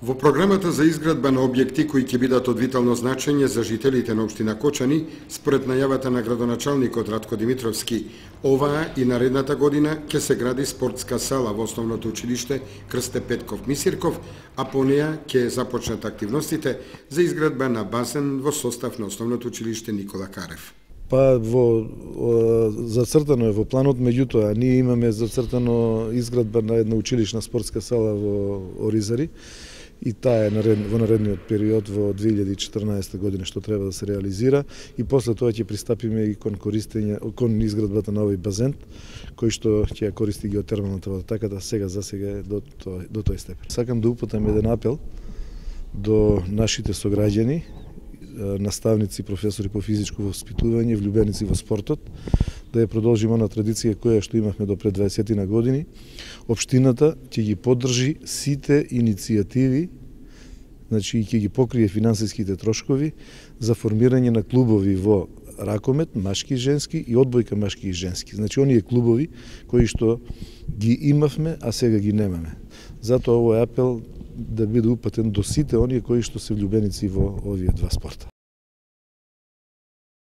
Во програмата за изградба на објекти кои ќе бидат од витално значење за жителите на општина Кочани, според најавата на градоначалникот Радко Димитровски, оваа и наредната година ќе се гради спортска сала во основното училиште Крсте Петков Мисирков, а по неа ќе започнат активностите за изградба на басен во состав на основното училиште Никола Карев. Зацртано е во планот, меѓутоа ние имаме зацртано изградба на една училишна спортска сала во Оризари и таа е во наредниот период во 2014 година што треба да се реализира и после тоа ќе пристапиме и кон изградбата на овој базен кој што ќе ја користи геотермалната вода, така да засега е до тој степен. Сакам да упатам еден апел до нашите сограѓани, наставници, професори по физичко воспитување, влюбеници во спортот, да ја продолжиме на традиција која што имавме до пред 20 на години. Општината ќе ги поддржи сите иницијативи, значи ќе ги покрие финансиските трошкови за формирање на клубови во ракомет, машки и женски и одбојка машки и женски. Значи оние клубови кои што ги имавме, а сега ги немаме. Затоа овој апел да биде упатен до сите оние кои што се влюбеници во овие два спорта.